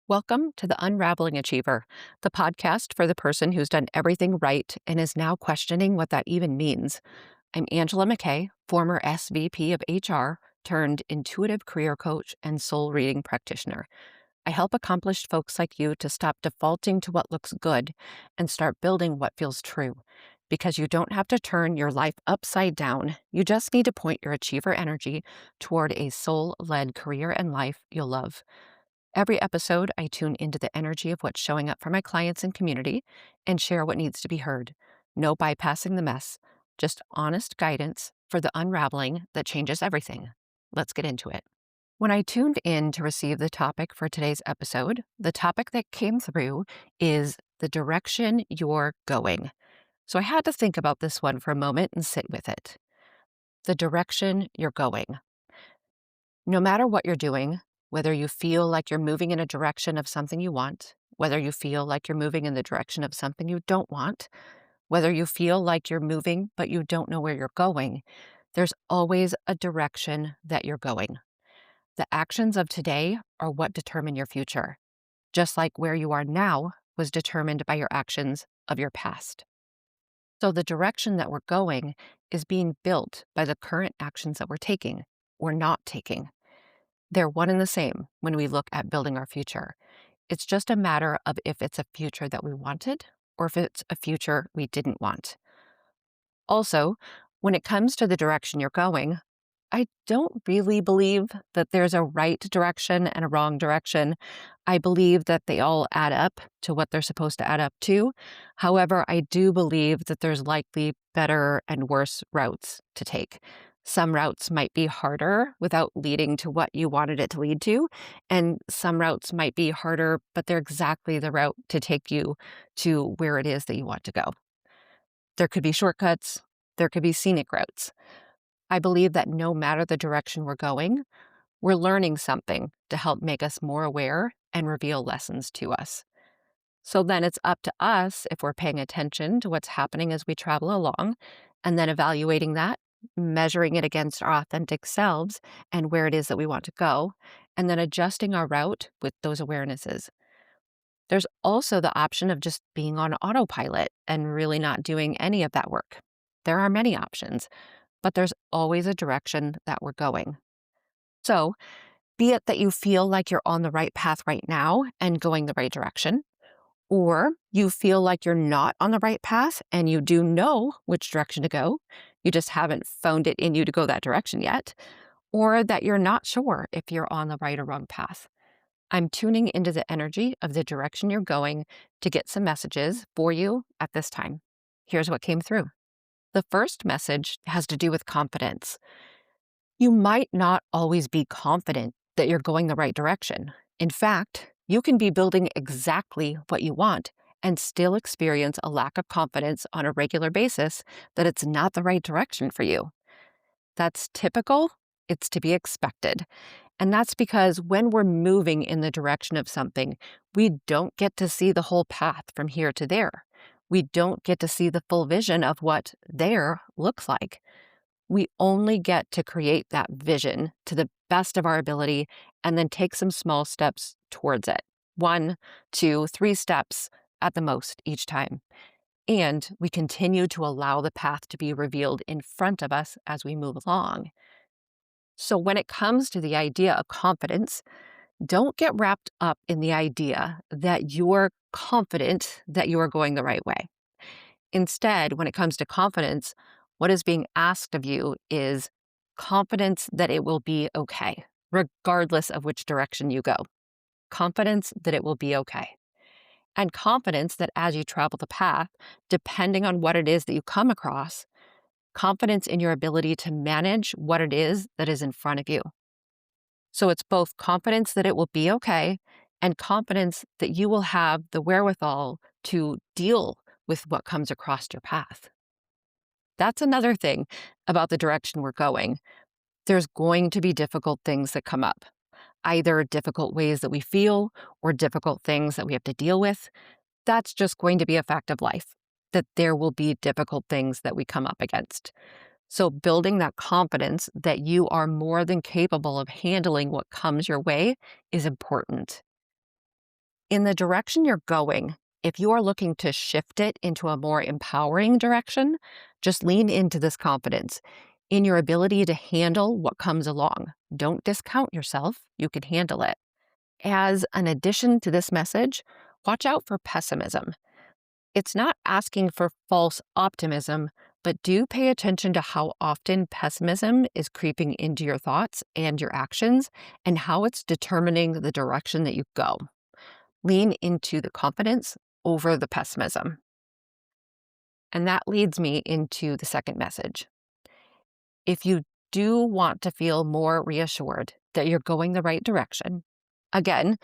Welcome to the Unraveling Achiever, the podcast for the person who's done everything right and is now questioning what that even means. I'm Angela McKay, former SVP of HR turned intuitive career coach and soul reading practitioner. I help accomplished folks like you to stop defaulting to what looks good and start building what feels true. Because you don't have to turn your life upside down, you just need to point your achiever energy toward a soul led career and life you'll love. Every episode, I tune into the energy of what's showing up for my clients and community and share what needs to be heard. No bypassing the mess, just honest guidance for the unraveling that changes everything. Let's get into it. When I tuned in to receive the topic for today's episode, the topic that came through is the direction you're going. So I had to think about this one for a moment and sit with it. The direction you're going. No matter what you're doing, whether you feel like you're moving in a direction of something you want, whether you feel like you're moving in the direction of something you don't want, whether you feel like you're moving but you don't know where you're going, there's always a direction that you're going. The actions of today are what determine your future, just like where you are now was determined by your actions of your past. So the direction that we're going is being built by the current actions that we're taking or not taking. They're one and the same when we look at building our future. It's just a matter of if it's a future that we wanted or if it's a future we didn't want. Also, when it comes to the direction you're going, I don't really believe that there's a right direction and a wrong direction. I believe that they all add up to what they're supposed to add up to. However, I do believe that there's likely better and worse routes to take. Some routes might be harder without leading to what you wanted it to lead to, and some routes might be harder, but they're exactly the route to take you to where it is that you want to go. There could be shortcuts, there could be scenic routes. I believe that no matter the direction we're going, we're learning something to help make us more aware and reveal lessons to us. So then it's up to us if we're paying attention to what's happening as we travel along, and then evaluating that, measuring it against our authentic selves and where it is that we want to go, and then adjusting our route with those awarenesses. There's also the option of just being on autopilot and really not doing any of that work. There are many options, but there's always a direction that we're going. So, be it that you feel like you're on the right path right now and going the right direction, or you feel like you're not on the right path and you do know which direction to go, you just haven't found it in you to go that direction yet, or that you're not sure if you're on the right or wrong path. I'm tuning into the energy of the direction you're going to get some messages for you at this time. Here's what came through. The first message has to do with confidence. You might not always be confident that you're going the right direction. In fact, you can be building exactly what you want and still experience a lack of confidence on a regular basis that it's not the right direction for you. That's typical. It's to be expected. And that's because when we're moving in the direction of something, we don't get to see the whole path from here to there. We don't get to see the full vision of what there looks like. We only get to create that vision to the best of our ability and then take some small steps towards it. 1, 2, 3 steps at the most each time. And we continue to allow the path to be revealed in front of us as we move along. So when it comes to the idea of confidence, don't get wrapped up in the idea that you're confident that you are going the right way. Instead, when it comes to confidence, what is being asked of you is confidence that it will be okay, regardless of which direction you go. Confidence that it will be okay. And confidence that as you travel the path, depending on what it is that you come across, confidence in your ability to manage what it is that is in front of you. So it's both confidence that it will be okay and confidence that you will have the wherewithal to deal with what comes across your path. That's another thing about the direction we're going. There's going to be difficult things that come up, either difficult ways that we feel or difficult things that we have to deal with. That's just going to be a fact of life, that there will be difficult things that we come up against. So building that confidence that you are more than capable of handling what comes your way is important. In the direction you're going, if you are looking to shift it into a more empowering direction, just lean into this confidence in your ability to handle what comes along. Don't discount yourself. You can handle it. As an addition to this message, watch out for pessimism. It's not asking for false optimism, but do pay attention to how often pessimism is creeping into your thoughts and your actions and how it's determining the direction that you go. Lean into the confidence over the pessimism. And that leads me into the second message. If you do want to feel more reassured that you're going the right direction, again,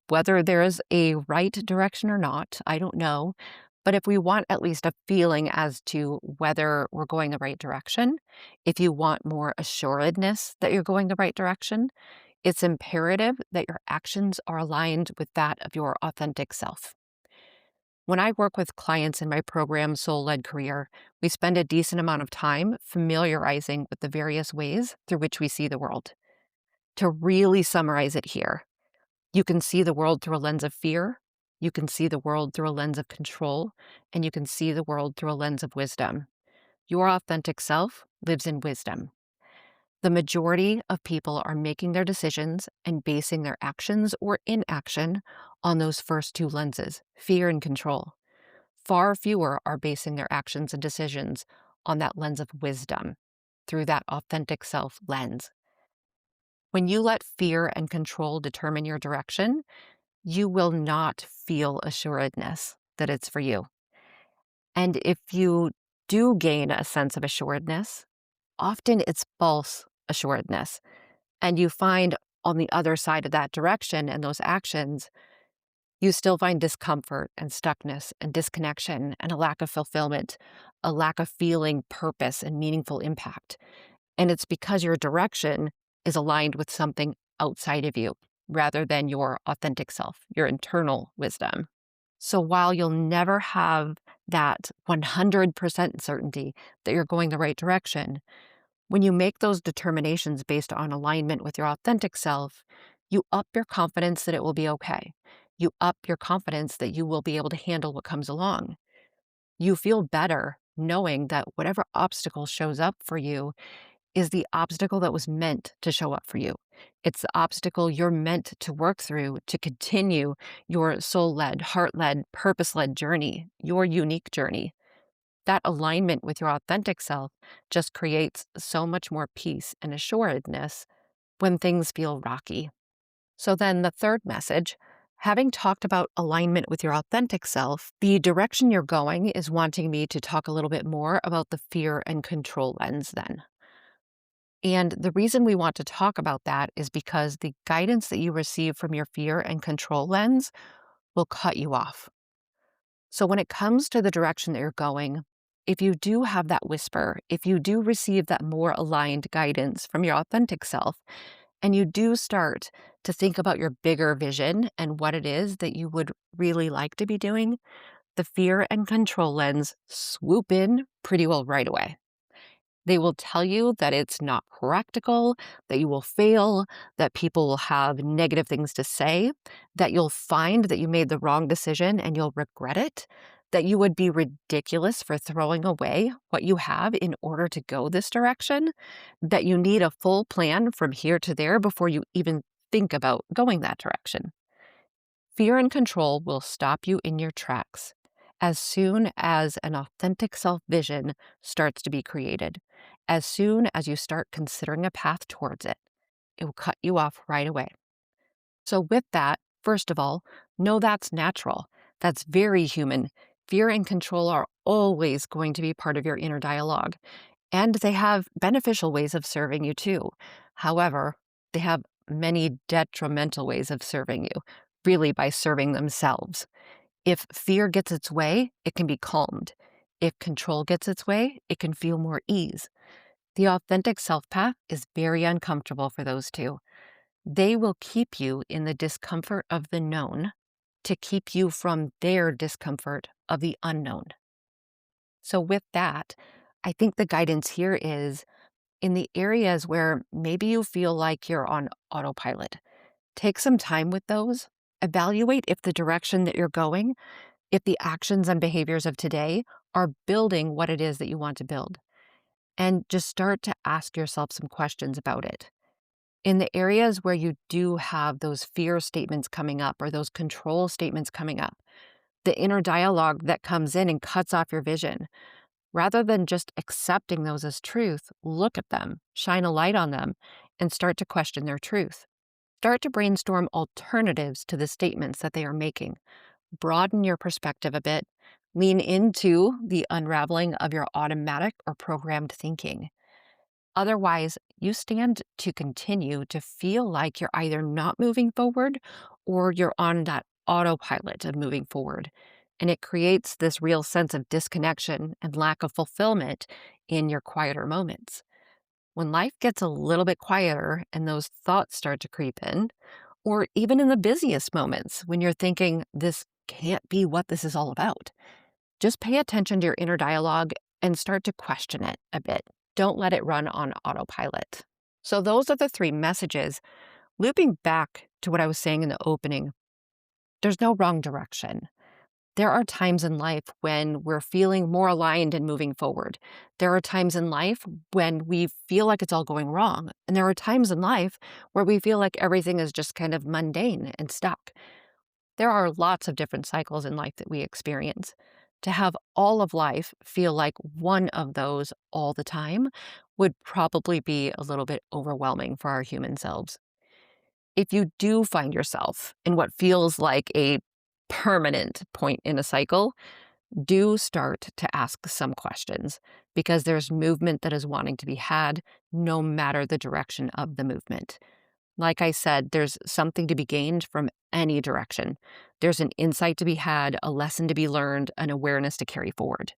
whether there is a right direction or not, I don't know. But if we want at least a feeling as to whether we're going the right direction, if you want more assuredness that you're going the right direction, it's imperative that your actions are aligned with that of your authentic self. When I work with clients in my program Soul Led Career, we spend a decent amount of time familiarizing with the various ways through which we see the world. To really summarize it here, you can see the world through a lens of fear, you can see the world through a lens of control, and you can see the world through a lens of wisdom. Your authentic self lives in wisdom. The majority of people are making their decisions and basing their actions or inaction on those first two lenses, fear and control. Far fewer are basing their actions and decisions on that lens of wisdom, through that authentic self lens. When you let fear and control determine your direction, you will not feel assuredness that it's for you. And if you do gain a sense of assuredness, often it's false assuredness. And you find on the other side of that direction and those actions, you still find discomfort and stuckness and disconnection and a lack of fulfillment, a lack of feeling purpose and meaningful impact. And it's because your direction is aligned with something outside of you rather than your authentic self, your internal wisdom. So while you'll never have that 100% certainty that you're going the right direction, when you make those determinations based on alignment with your authentic self, you up your confidence that it will be okay. You up your confidence that you will be able to handle what comes along. You feel better knowing that whatever obstacle shows up for you is the obstacle that was meant to show up for you. It's the obstacle you're meant to work through to continue your soul-led, heart-led, purpose-led journey, your unique journey. That alignment with your authentic self just creates so much more peace and assuredness when things feel rocky. So then the third message, having talked about alignment with your authentic self, the direction you're going is wanting me to talk a little bit more about the fear and control lens then. And the reason we want to talk about that is because the guidance that you receive from your fear and control lens will cut you off. So when it comes to the direction that you're going, if you do have that whisper, if you do receive that more aligned guidance from your authentic self, and you do start to think about your bigger vision and what it is that you would really like to be doing, the fear and control lens swoop in pretty well right away. They will tell you that it's not practical, that you will fail, that people will have negative things to say, that you'll find that you made the wrong decision and you'll regret it, that you would be ridiculous for throwing away what you have in order to go this direction, that you need a full plan from here to there before you even think about going that direction. Fear and control will stop you in your tracks as soon as an authentic self-vision starts to be created. As soon as you start considering a path towards it, it will cut you off right away. So with that, first of all, know that's natural. That's very human. Fear and control are always going to be part of your inner dialogue, and they have beneficial ways of serving you too. However, they have many detrimental ways of serving you, really by serving themselves. If fear gets its way, it can be calmed. If control gets its way, it can feel more ease. The authentic self path is very uncomfortable for those two. They will keep you in the discomfort of the known to keep you from their discomfort of the unknown. So with that, I think the guidance here is in the areas where maybe you feel like you're on autopilot. Take some time with those. Evaluate if the direction that you're going, if the actions and behaviors of today are building what it is that you want to build. And just start to ask yourself some questions about it. In the areas where you do have those fear statements coming up or those control statements coming up, the inner dialogue that comes in and cuts off your vision, rather than just accepting those as truth, look at them, shine a light on them, and start to question their truth. Start to brainstorm alternatives to the statements that they are making. Broaden your perspective a bit. Lean into the unraveling of your automatic or programmed thinking. Otherwise, you stand to continue to feel like you're either not moving forward or you're on that autopilot of moving forward. And it creates this real sense of disconnection and lack of fulfillment in your quieter moments. When life gets a little bit quieter and those thoughts start to creep in, or even in the busiest moments when you're thinking, this can't be what this is all about, just pay attention to your inner dialogue and start to question it a bit. Don't let it run on autopilot. So, those are the three messages. Looping back to what I was saying in the opening, there's no wrong direction. There are times in life when we're feeling more aligned and moving forward. There are times in life when we feel like it's all going wrong. And there are times in life where we feel like everything is just kind of mundane and stuck. There are lots of different cycles in life that we experience. To have all of life feel like one of those all the time would probably be a little bit overwhelming for our human selves. If you do find yourself in what feels like a permanent point in a cycle, do start to ask some questions because there's movement that is wanting to be had no matter the direction of the movement. Like I said, there's something to be gained from any direction. There's an insight to be had, a lesson to be learned, an awareness to carry forward.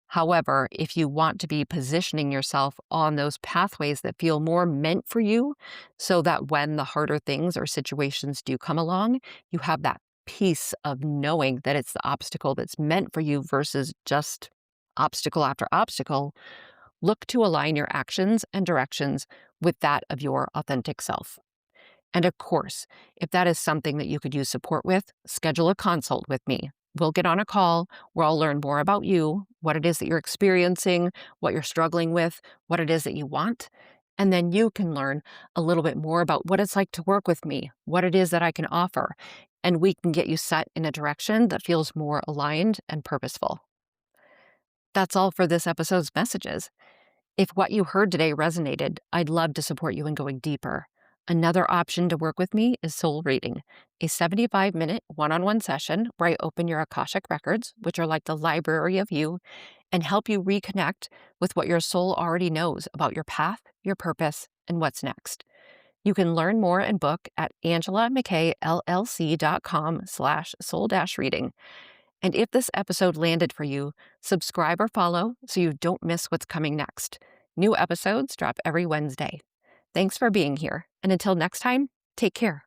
However, if you want to be positioning yourself on those pathways that feel more meant for you, so that when the harder things or situations do come along, you have that peace of knowing that it's the obstacle that's meant for you versus just obstacle after obstacle, look to align your actions and directions with that of your authentic self. And of course, if that is something that you could use support with, schedule a consult with me. We'll get on a call where I'll learn more about you, what it is that you're experiencing, what you're struggling with, what it is that you want. And then you can learn a little bit more about what it's like to work with me, what it is that I can offer. And we can get you set in a direction that feels more aligned and purposeful. That's all for this episode's messages. If what you heard today resonated, I'd love to support you in going deeper. Another option to work with me is soul reading, a 75-minute one-on-one session where I open your Akashic records, which are like the library of you, and help you reconnect with what your soul already knows about your path, your purpose, and what's next. You can learn more and book at angelamckllc.com/soul-reading. And if this episode landed for you, subscribe or follow so you don't miss what's coming next. New episodes drop every Wednesday. Thanks for being here. And until next time, take care.